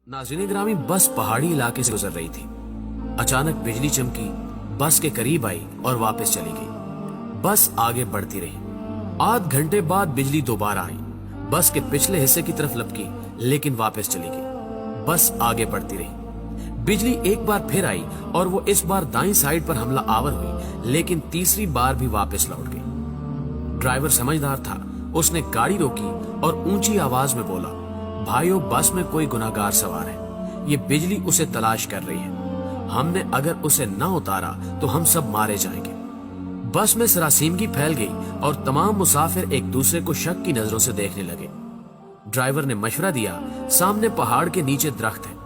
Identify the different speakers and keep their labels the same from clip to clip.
Speaker 1: नाज़रीन ग्रामी, बस पहाड़ी इलाके से गुजर रही थी। अचानक बिजली चमकी, बस के करीब आई और वापस चली गई। बस आगे बढ़ती रही। आध घंटे बाद बिजली दोबारा आई, बस के पिछले हिस्से की तरफ लपकी, लेकिन वापस चली गई। बस आगे बढ़ती रही। बिजली एक बार फिर आई और वो इस बार दाईं साइड पर हमला आवर हुई, लेकिन तीसरी बार भी वापस लौट गई। ड्राइवर समझदार था, उसने गाड़ी रोकी और ऊंची आवाज में बोला, भाइयों, बस में कोई गुनाहगार सवार है। ये बिजली उसे तलाश कर रही है। हमने अगर उसे न उतारा तो हम सब मारे जाएंगे। बस में सरासीमगी फैल गई और तमाम मुसाफिर एक दूसरे को शक की नजरों से देखने लगे। ड्राइवर ने मशवरा दिया, सामने पहाड़ के नीचे दरख्त है,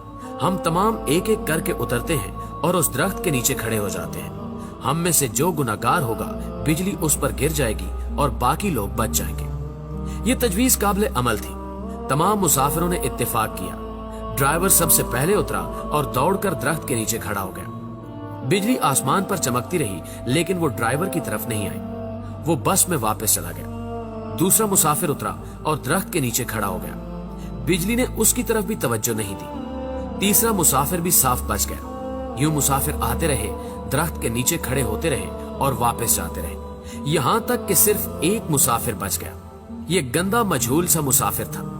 Speaker 1: हम तमाम एक एक करके उतरते हैं और उस दरख्त के नीचे खड़े हो जाते हैं। हम में से जो गुनाहगार होगा, बिजली उस पर गिर जाएगी और बाकी लोग बच जाएंगे। ये तजवीज काबिल अमल थी। तमाम मुसाफिरों ने इत्तेफाक किया। ड्राइवर सबसे पहले उतरा और दौड़कर दरख्त के नीचे खड़ा हो गया। बिजली आसमान पर चमकती रही, लेकिन वो ड्राइवर की तरफ नहीं आई। वो बस में वापस चला गया। दूसरा मुसाफिर उतरा और दरख्त के नीचे खड़ा हो गया। बिजली ने उसकी तरफ भी तवज्जो नहीं दी। तीसरा मुसाफिर भी साफ बच गया। यूं मुसाफिर आते रहे, दरख्त के नीचे खड़े होते रहे और वापस जाते रहे, यहां तक कि सिर्फ एक मुसाफिर बच गया। ये गंदा मजहूल सा मुसाफिर था।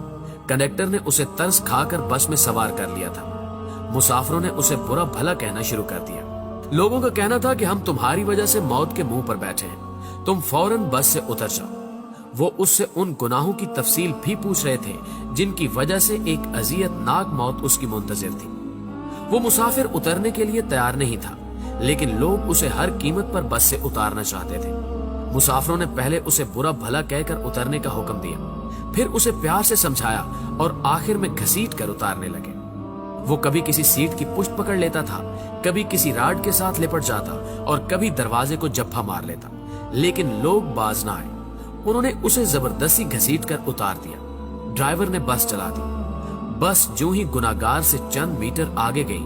Speaker 1: कंडक्टर ने उसे तरस खाकर बस में सवार कर लिया था। मुसाफिरों ने उसे बुरा भला कहना शुरू कर दिया। लोगों का कहना था कि हम तुम्हारी वजह से मौत के मुंह पर बैठे हैं, तुम फौरन बस से उतर जाओ। वो उससे उन गुनाहों की तफसील भी पूछ रहे थे जिनकी वजह से एक अजियतनाक मौत उसकी मुंतजिर थी। वो मुसाफिर उतरने के लिए तैयार नहीं था, लेकिन लोग उसे हर कीमत पर बस से उतारना चाहते थे। मुसाफिरों ने पहले उसे बुरा भला कहकर उतरने का हुक्म दिया, फिर उसे प्यार से समझाया और आखिर में घसीट कर उतारने लगे। वो कभी किसी सीट की पुष्ट पकड़ लेता था, कभी किसी राड के साथ लिपट जाता और कभी दरवाजे को जप्फा मार लेता, लेकिन लोग बाज ना आए। उन्होंने उसे जबरदस्ती घसीट कर उतार दिया। ड्राइवर ने बस चला दी। बस जो ही गुनाहगार से चंद मीटर आगे गई,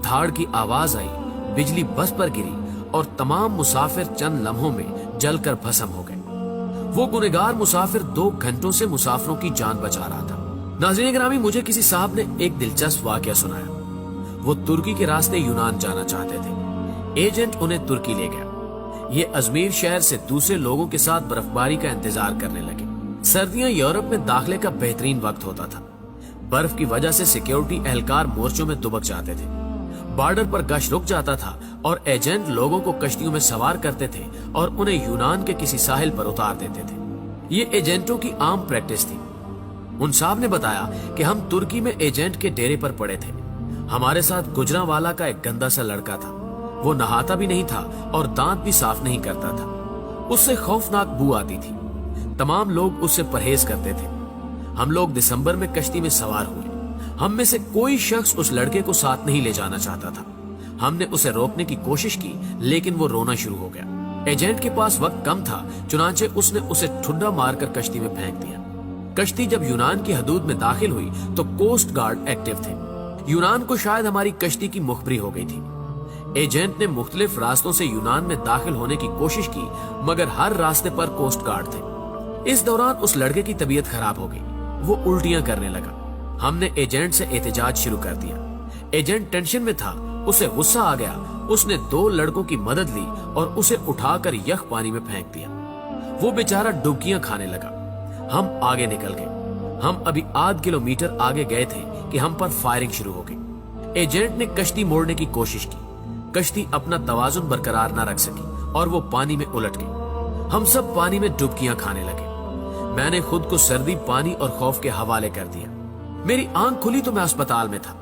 Speaker 1: धाड़ की आवाज आई, बिजली बस पर गिरी और तमाम मुसाफिर चंद लम्हों में जलकर भस्म हो गए। वो गुनहगार मुसाफिर 2 घंटों से मुसाफिरों की जान बचा रहा था। नाज़रीन ग्रामी, मुझे किसी साहब ने एक दिलचस्प वाकया सुनाया। वो तुर्की के रास्ते यूनान जाना चाहते थे। एजेंट उन्हें तुर्की ले गया। ये अजमेर शहर से दूसरे लोगों के साथ बर्फबारी का इंतजार करने लगे। सर्दियां यूरोप में दाखिले का बेहतरीन वक्त होता था। बर्फ की वजह से सिक्योरिटी एहलकार मोर्चों में दुबक जाते थे। बॉर्डर पर गश्त रुक जाता था और एजेंट लोगों को कश्तियों में सवार करते थे और उन्हें यूनान के किसी साहिल पर उतार देते थे। ये एजेंटों की आम प्रैक्टिस थी। उन साहब ने बताया कि हम तुर्की में एजेंट के डेरे पर पड़े थे। हमारे साथ गुजरांवाला का एक गंदा सा लड़का था। वो नहाता भी नहीं था और दांत भी साफ नहीं करता था। उससे खौफनाक बू आती थी। तमाम लोग उससे परहेज करते थे। हम लोग दिसंबर में कश्ती में सवार हुए। हम में से कोई शख्स उस लड़के को साथ नहीं ले जाना चाहता था। हमने उसे रोकने की कोशिश की, लेकिन वो रोना शुरू हो गया। एजेंट के पास वक्त कम था, चुनांचे उसने उसे ठुड्डा मारकर कश्ती में फेंक दिया। कश्ती जब यूनान की हदूद में दाखिल हुई तो कोस्ट गार्ड एक्टिव थे। यूनान को शायद हमारी कश्ती की मुखबरी हो गई थी। एजेंट ने मुख्तलिफ रास्तों से यूनान में दाखिल होने की कोशिश की, मगर हर रास्ते पर कोस्ट गार्ड थे। इस दौरान उस लड़के की तबीयत खराब हो गई। वो उल्टियां करने लगा। हमने एजेंट से एहतजाज शुरू कर दिया। एजेंट टेंशन में था, उसे गुस्सा आ गया। उसने 2 लड़कों की मदद ली और उसे उठाकर यख पानी में फेंक दिया। वो बेचारा डुबकियां खाने लगा। हम आगे निकल गए। हम अभी आध किलोमीटर आगे गए थे कि हम पर फायरिंग शुरू हो गई। एजेंट ने कश्ती मोड़ने की कोशिश की। कश्ती अपना तवाजुन बरकरार न रख सकी और वो पानी में उलट गई। हम सब पानी में डुबकियां खाने लगे। मैंने खुद को सर्दी, पानी और खौफ के हवाले कर दिया। मेरी आंख खुली तो मैं अस्पताल में था।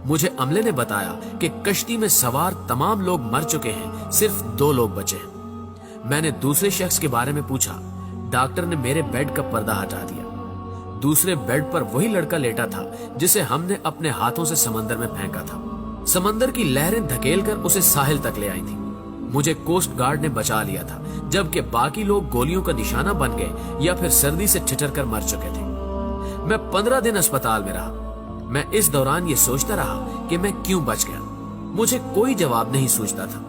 Speaker 1: मुझे अमले ने बताया कि कश्ती में सवार तमाम लोग मर चुके हैं, सिर्फ 2 लोग बचे हैं। मैंने दूसरे शख्स के बारे में पूछा। डॉक्टर ने मेरे बेड का पर्दा हटा दिया। दूसरे बेड पर वही लड़का लेटा था जिसे हमने अपने हाथों से समंदर में फेंका था। समंदर की लहरें धकेलकर उसे साहिल तक ले आई थी। मुझे कोस्ट गार्ड ने बचा लिया था, जबकि बाकी लोग गोलियों का निशाना बन गए या फिर सर्दी से ठिठर कर मर चुके थे। मैं 15 दिन अस्पताल में रहा। मैं इस दौरान ये सोचता रहा कि मैं क्यों बच गया। मुझे कोई जवाब नहीं सूझता था।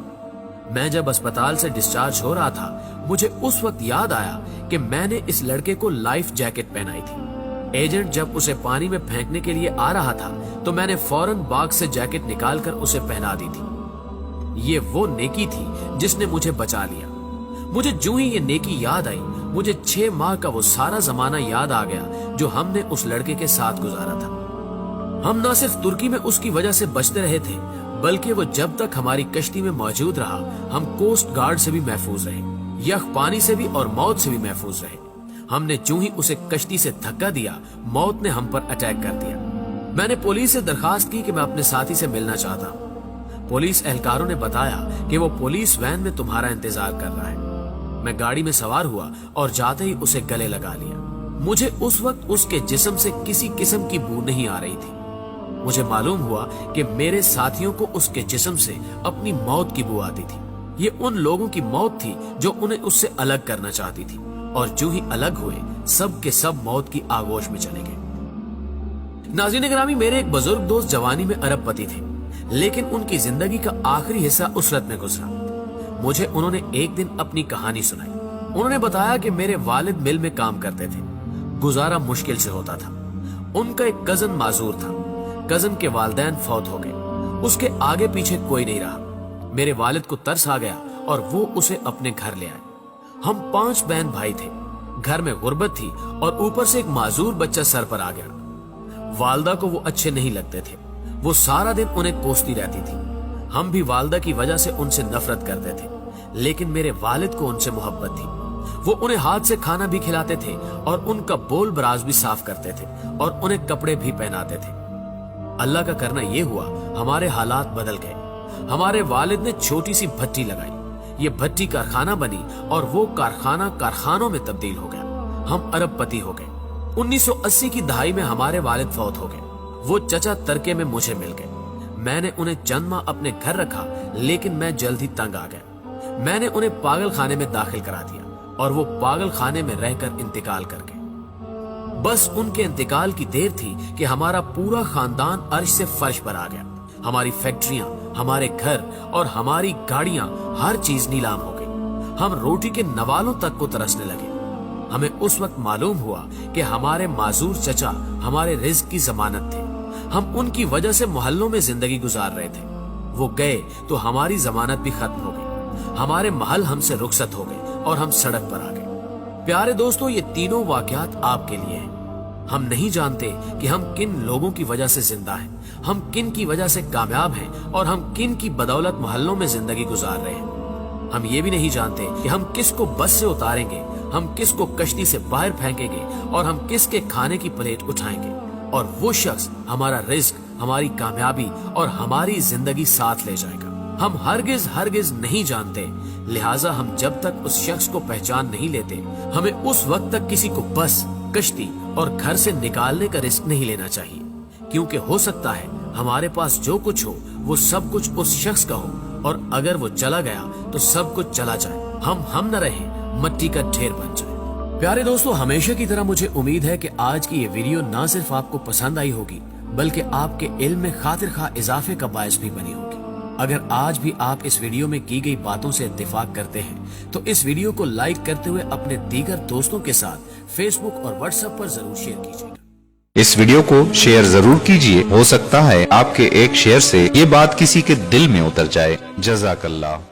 Speaker 1: मैं जब अस्पताल से डिस्चार्ज हो रहा था, मुझे उस वक्त याद आया कि मैंने इस लड़के को लाइफ जैकेट पहनाई थी। एजेंट जब उसे पानी में फेंकने के लिए आ रहा था तो मैंने फौरन बाग से जैकेट निकालकर उसे पहना दी थी। ये वो नेकी थी जिसने मुझे बचा लिया। मुझे जो ही ये नेकी याद आई, मुझे 6 माह का वो सारा जमाना याद आ गया जो हमने उस लड़के के साथ गुजारा था। हम ना सिर्फ तुर्की में उसकी वजह से बचते रहे थे, बल्कि वो जब तक हमारी कश्ती में मौजूद रहा, हम कोस्ट गार्ड से भी महफूज रहे, यख पानी से भी और मौत से भी महफूज रहे। हमने जो ही उसे कश्ती से धक्का दिया, मौत ने हम पर अटैक कर दिया। मैंने पुलिस से दरखास्त की कि मैं अपने साथी से मिलना चाहता हूँ। पुलिस एहलकारों ने बताया कि वो पुलिस वैन में तुम्हारा इंतजार कर रहा है। मैं गाड़ी में सवार हुआ और जाते ही उसे गले लगा लिया। मुझे उस वक्त उसके जिस्म से किसी किस्म की बू नहीं आ रही थी। मुझे मालूम हुआ कि मेरे साथियों को उसके जिस्म से अपनी मौत की बू आती थी। ये उन लोगों की मौत थी जो उन्हें उससे अलग करना चाहती थी, और जो ही अलग हुए सब के सब मौत की आगोश में चले गए। नाज़रीन ग्रामी, मेरे एक बुजुर्ग दोस्त जवानी में अरबपति थे, लेकिन उनकी जिंदगी का आखिरी हिस्सा उसरत में गुजरा। मुझे उन्होंने एक दिन अपनी कहानी सुनाई। उन्होंने बताया कि मेरे वालिद मिल में काम करते थे, गुजारा मुश्किल से होता था। उनका एक कजन माजूर था। कजन के वालिदैन फौत हो गए, उसके आगे पीछे कोई नहीं रहा। मेरे वालिद को तरस आ गया और वो उसे अपने घर ले आए। हम 5 बहन भाई थे। घर में गुर्बत थी और ऊपर से एक माजूर बच्चा सर पर आ गया। वालदा को वो अच्छे नहीं लगते थे। वो सारा दिन उन्हें कोसती रहती थी। हम भी वालदा की वजह से उनसे नफरत करते थे, लेकिन मेरे वालिद को उनसे मोहब्बत थी। वो उन्हें हाथ से खाना भी खिलाते थे और उनका बोल बराज भी साफ करते थे और उन्हें कपड़े भी पहनाते थे। अल्लाह का करना ये हुआ, हमारे हालात बदल गए। हमारे वालिद ने छोटी सी भट्टी लगाई। ये भट्टी कारखाना बनी और वो कारखाना कारखानों में तब्दील हो गया। हम अरबपति हो गए। 1980 की दहाई में हमारे वालिद फौत हो गए। वो चचा तरके में मुझे मिल गए। मैंने उन्हें चंद माह अपने घर रखा, लेकिन मैं जल्द ही तंग आ गया। मैंने उन्हें पागल खाने में दाखिल करा दिया और वो पागल खाने में रहकर इंतकाल कर गए। बस उनके इंतकाल की देर थी कि हमारा पूरा खानदान अर्श से फर्श पर आ गया। हमारी फैक्ट्रियां, हमारे घर और हमारी गाड़ियां, हर चीज नीलाम हो गई। हम रोटी के नवालों तक को तरसने लगे। हमें उस वक्त मालूम हुआ कि हमारे माजूर चचा हमारे रिज्क की जमानत थे। हम उनकी वजह से मोहल्लों में जिंदगी गुजार रहे थे। वो गए तो हमारी जमानत भी खत्म हो गई। हमारे महल हमसे रुखसत हो गए और हम सड़क पर आ गए। प्यारे दोस्तों, ये तीनों वाकयात आपके लिए हैं। हम नहीं जानते कि हम किन लोगों की वजह से जिंदा हैं, हम किन की वजह से कामयाब हैं और हम किन की बदौलत मोहल्लों में जिंदगी गुजार रहे हैं। हम ये भी नहीं जानते कि हम किसको बस से उतारेंगे, हम किसको कश्ती से बाहर फेंकेंगे और हम किसके खाने की प्लेट उठाएंगे, और वो शख्स हमारा रिस्क, हमारी कामयाबी और हमारी जिंदगी साथ ले जाएगा। हम हरगिज नहीं जानते, लिहाजा हम जब तक उस शख्स को पहचान नहीं लेते, हमें उस वक्त तक किसी को बस, कश्ती और घर से निकालने का रिस्क नहीं लेना चाहिए, क्योंकि हो सकता है हमारे पास जो कुछ हो वो सब कुछ उस शख्स का हो, और अगर वो चला गया तो सब कुछ चला जाए, हम न रहे, मट्टी का ढेर बन जाए। प्यारे दोस्तों, हमेशा की तरह मुझे उम्मीद है कि आज की ये वीडियो ना सिर्फ आपको पसंद आई होगी, बल्कि आपके इल्म में खातिर खा इजाफे का बायस भी बनी होगी। अगर आज भी आप इस वीडियो में की गई बातों से इत्तेफाक करते हैं तो इस वीडियो को लाइक करते हुए अपने दीगर दोस्तों के साथ फेसबुक और व्हाट्सएप पर जरूर शेयर कीजिएगा।
Speaker 2: इस वीडियो को शेयर जरूर कीजिए, हो सकता है आपके एक शेयर से ये बात किसी के दिल में उतर जाए। जज़ाकल्लाह।